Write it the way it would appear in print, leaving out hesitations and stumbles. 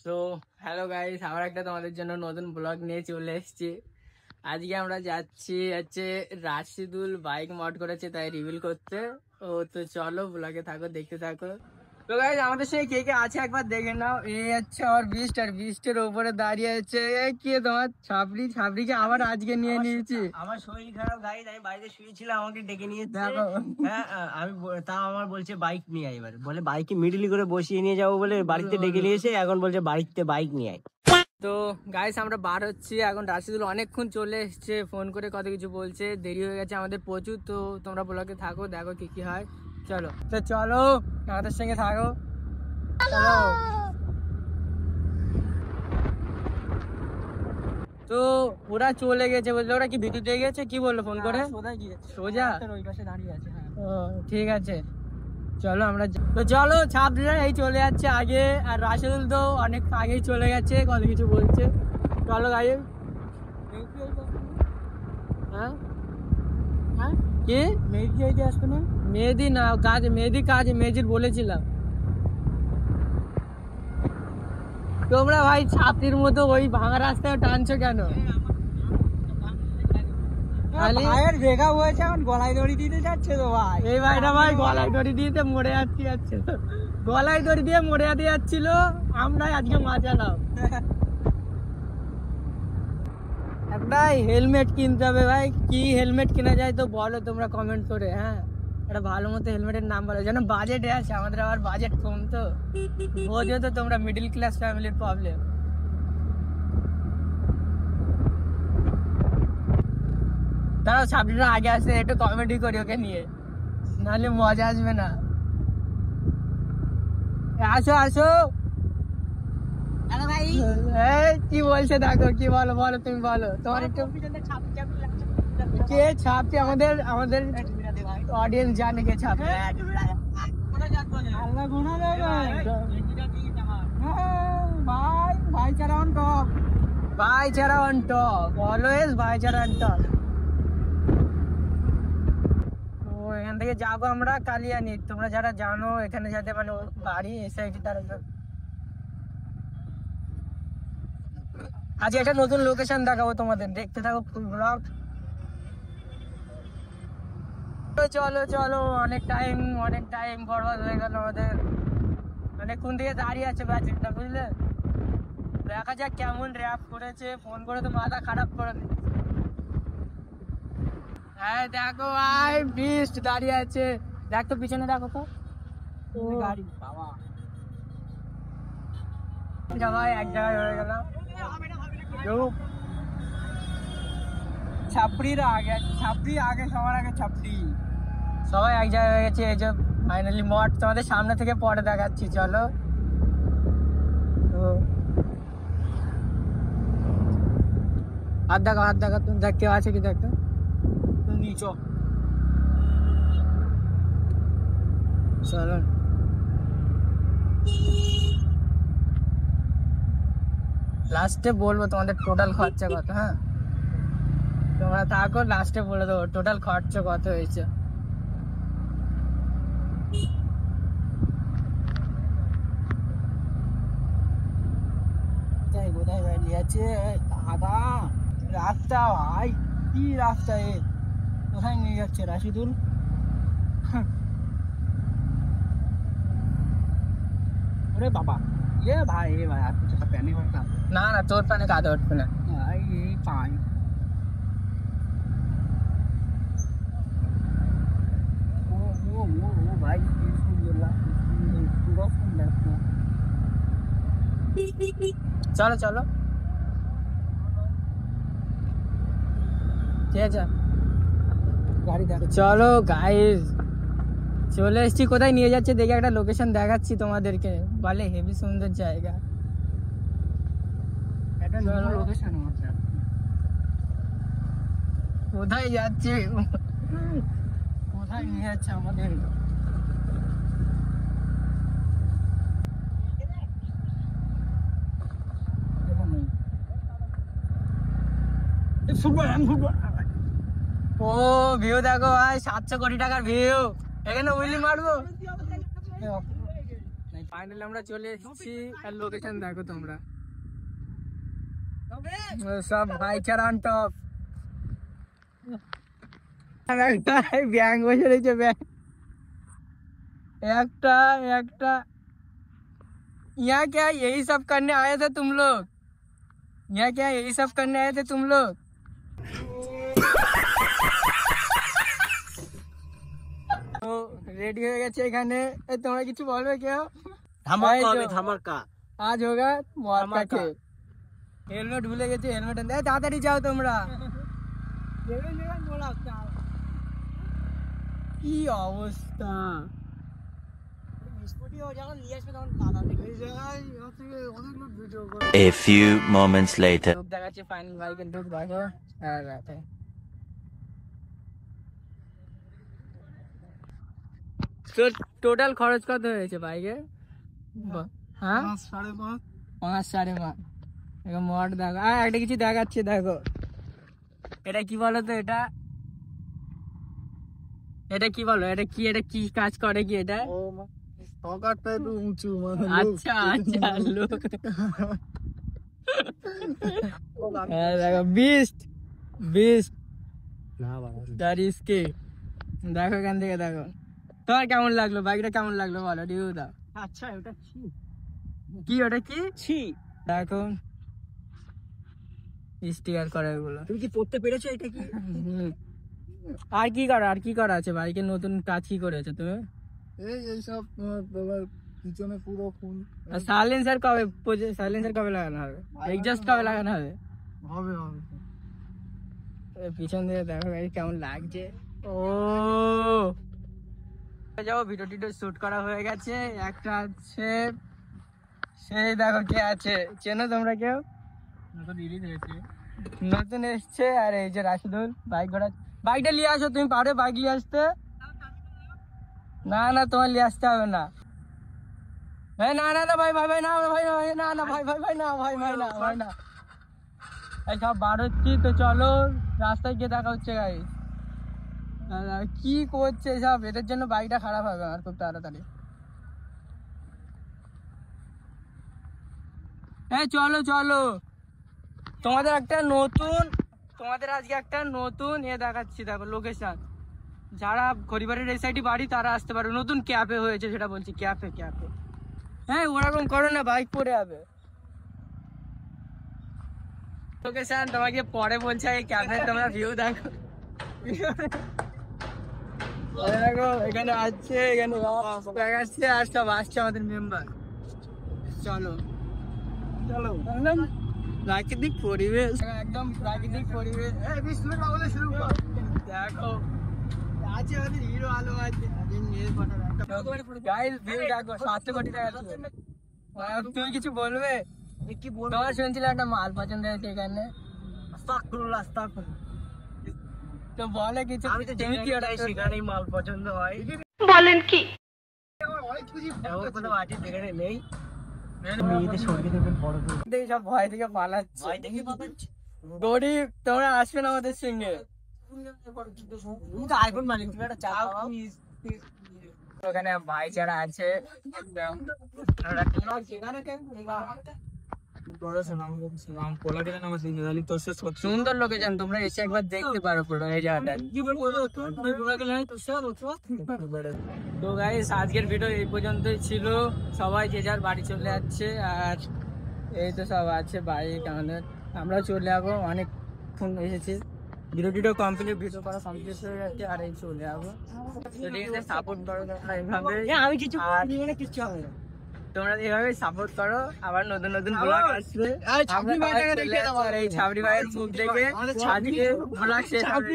তো hello guys, আবার একটা তোমাদের জন্য নতুন ব্লগ নিয়ে চলে এসেছি। আজকে আমরা যাচ্ছি রাশিদুল বাইক মড করেছে তাই রিভিল করতে। ও তো চলো ব্লগে থাকো, দেখতে থাকো। তো গাইস আমাদের সঙ্গে কে কে আছে একবার দেখে নাও। এই হচ্ছে আর বিস্ট, আর বিস্টের উপরে দাঁড়িয়ে আছে কি তোমার ছাবড়িকে আবার আজকে নিয়ে নিয়েছি। আমার শরীর খারাপ গাইস, আমি বাড়িতে শুয়েছিলাম, আমাকে ডেকে নিয়ে দেখো হ্যাঁ আমি তা আমার বলছে বাইক নিয়ে আয়, এবার বলে বাইকে মিডলি করে বসিয়ে নিয়ে যাবো বলে বাড়িতে ডেকে নিয়েছে, এখন বলছে বাড়িতে বাইক নিয়ে আয়। তো গাইস আমরা বার হচ্ছি এখন। রাশিদুল অনেকক্ষণ চলে এসছে, ফোন করে কত কিছু বলছে, দেরি হয়ে গেছে আমাদের প্রচুর। তো তোমরা ব্লগে থাকো, দেখো কি কি হয়। চলো তো চলো আমাদের সঙ্গে থাকো, চলো। তো ওরা চলে গেছে বললো, ওরা কি ভিতর দিয়ে গেছে কি বললো ফোন করে? সোজা ওই পাশে দাঁড়িয়ে আছে। ও ঠিক আছে, চলো আমরা তো চলো। ছাত্রীরা এই চলে যাচ্ছে আগে, আর রাশিদুল তো অনেক আগেই চলে গেছে, কত কিছু বলছে। চলো গাই। হ্যাঁ হ্যাঁ কি মেহেদি আসবে না? মেহেদি না, কাজ মেজির বলেছিলাম। তোমরা ভাই ছাত্রীর মতো ওই ভাঙা রাস্তায় টানছো কেন? ভাইয়ের ভেগা হয়েছে, এখন গলায় দড়ি দিতে যাচ্ছে তো ভাই। এই ভাইটা ভাই গলায় দড়ি দিতে মরে যাচ্ছে, গলায় দড়ি দিয়ে মরে যেতে যাচ্ছিল, আমরাই আজকে মাচালাম। একটাই হেলমেট কিনতে হবে ভাই, কি হেলমেট কেনা যায় তো বলো তোমরা কমেন্ট করে। হ্যাঁ একটা ভালো মতো হেলমেটের নাম বলো, যেন বাজেটে আছে, আমাদের আবার বাজেট কম। তো বোঝো তো তোমরা, মিডিল ক্লাস ফ্যামিলির প্রবলেম। দাঁড়াও ছাত্রীরা আগে আসে, একটু কমেডি করি ওকে নিয়ে, নাহলে মজা আসবে না। আসো আসো। কি বলছে দেখো, কি বলো বলো, তুমি বলো। তোমার একটু কে ছাপছে, আমাদের অডিয়েন্স জানে কে ছাপছে। ভাইচারা অন টপ, ভাইচারা অন টপ, অলওয়েজ ভাইচারা অন টপ। এখান থেকে যাবো আমরা কালিয়ানি। তোমরা যারা জানো এখানে যাতে মানে বাড়ি এসে তারা আজকে একটা নতুন লোকেশন দেখাবো তোমাদের, দেখতে থাকো ফুল ব্লগ। চলো চলো, অনেক টাইম বরবাদ হয়ে গেল আমাদের, অনেকক্ষণ থেকে দাঁড়িয়ে আছে ব্যাচেরটা, বুঝলে। দেখা যাক কেমন র্যাপ করেছে, ফোন করে তো মাথা খারাপ করে দিচ্ছে। হ্যাঁ দেখো ভাই বিস্ট দাঁড়িয়ে আছে, দেখ তো পিছনে, দেখো তো গাড়ি বাবা। ভাই এক জায়গায় হয়ে গেলাম, ছাপড়িরা আগে, সবার আগে ছাপড়ি, সবাই এক জায়গায় হয়ে গেছে। এই যে ফাইনালি মঠ তোমাদের সামনে থেকে পরে দেখাচ্ছি, চলো। হাত দেখো তুমি, দেখ কেউ আছে কি দেখো নিচো, চলো। লাস্টে বলবো তোমাদের টোটাল খরচা কত। হ্যাঁ তোমরা থাকো, লাস্টে বলে দেবো টোটাল খরচা কত হয়েছে। কোথায় নিয়ে যাচ্ছে দাদা? রাস্তা ভাই, কি রাস্তা এ, কোথায় নিয়ে যাচ্ছে রাশিদুল? ওরে বাবা, ভাই আর কিছু প্যানে না না, তোর প্যানে কাদা উঠবে না ভাই, এই পাই। ভাই চলো চলো, ঠিক আছে গাড়ি দেখো। চলো গাইস চলে এসছি, কোথায় নিয়ে যাচ্ছে দেখে একটা লোকেশন দেখাচ্ছি তোমাদেরকে, বলে হেভি সুন্দর জায়গা। লোকেশন কোথায় যাচ্ছে, কোথায় নিয়ে যাচ্ছে আমাদের? ও ভিউ দেখো ভাই, 700 কোটি টাকার ভিউ, এখানে উইলি মারবো। ফাইনালি আমরা চলে এসেছি আর লোকেশন দেখো তোমরা সব ভাইচারা অন টপ ব্যাং বসে রয়েছে ব্যাং একটা यहाँ क्या यही सब करने आए थे तुम लोग यहाँ क्या यही सब करने आए थे तुम लोग তো রেডি হয়ে গেছে এখানে তোমরা কিছু বলবে কেউ ধামাকা হবে ধামাকা আজ হোগা মদ का खेल হেলমেট ভুলে গেছে হেলমেট তাড়াতাড়ি যাও তোমরা কি অবস্থা A few moments later. লোক দেখাচ্ছে ফাইনাল বাইকের ঢুক দেখো আর রাতে তো টোটাল খরচ কত হয়েছে বাইকে হ্যাঁ 5.5 দেখো মড দেখো আর একটা কিছু দেখাচ্ছে দেখো এটা কি বলো তো এটা কি বলো এটা কি কাজ করে কি এটা আচ্ছা লোক দেখো বিস্ট দেখো এখান থেকে দেখো তোমার কেমন লাগলো বাইকটা কেমন লাগলো বলো রিভিউ দাও আচ্ছা ওটা ওটা কি দেখো স্টিকার করে ওগুলো তুমি কি পড়তে পেরেছো এটা কি আর কি করা আছে বাইকে নতুন কাজ কি করেছো তুমি এই সব তোমার পিছনে পুরো ফুল সাইলেন্সার কবে লাগানো হবে এক্সজস্ট কবে লাগানো হবে হবে পিছন দিয়ে দেখো গাড়ি কেমন লাগছে ও যাও ভিডিও টিডিও শুট করা হয়ে গেছে একটা আছে সেই দেখো কে আছে চেনো তোমরা কেউ নতুন এসছে আর এই যে রাশিদুল বাইকটা নিয়ে আসো তুমি পারো বাইক নিয়ে আসতে না তোমার নিয়ে আসতে হবে না না ভাই না এই সব বার হচ্ছি তো চলো রাস্তায় গিয়ে দেখা হচ্ছে গাড়ি কি করছে সব এদের জন্য বাইকটা খারাপ হবে আমার খুব তাড়াতাড়ি চলো তোমাদের আজকে একটা নতুন দেখাচ্ছি দেখো লোকেশন যারা গরিবারের এই সাইডে বাড়ি তারা আসতে পারবে নতুন ক্যাফে হয়েছে সেটা বলছি ক্যাফে হ্যাঁ ওরকম করো না বাইক পড়ে যাবে লোকেশন তোমাকে পরে বলছে এই ক্যাফে তোমরা ভিউ দেখো এখানে আসছে আর সব আসছে আমাদের মেম্বার চলো প্রাকৃতিক পরিবেশ একদম প্রাকৃতিক পরিবেশ দেখো আছে আমাদের হিরো আলো আছে তুমি কিছু বলবে তোমার শুনছিলে একটা মাল পছন্দ হয়েছে এখানে তো বলে কিছু আমি তো জেনে কি ওটাই সেখানেই মাল পছন্দ হয় বলেন কি কোনো বাড়ি যেখানে নেই সব ভয় থেকে পালাচ্ছে গরিব তোমরা আসবে না আমাদের সঙ্গে আইফোন মালিক তুমি একটা চা ওখানে ভাইচারা আছে সুন্দর লোকেশন তোমরা এসে একবার দেখতে পারো পুরো এই জায়গাটা তো গাইস আজকের ভিডিও এই পর্যন্তই ছিল সবাই যে যার বাড়ি চলে যাচ্ছে আর এই তো সব আছে বাইক আমাদের আমরা চলে যাবো অনেকক্ষণ এসেছি ভিডিও কমপ্লিট করা কমপ্লিট হয়ে যাচ্ছে আর এই চলে যাবো সাপোর্ট করো তোমরা এইভাবে আমি কিছু হবে না তোমরা এইভাবে সাপোর্ট করো আবার নতুন ব্লগ আসবে এই ছাবরি ভাইয়ের মুখ দেখে ব্লগ শেষ হবে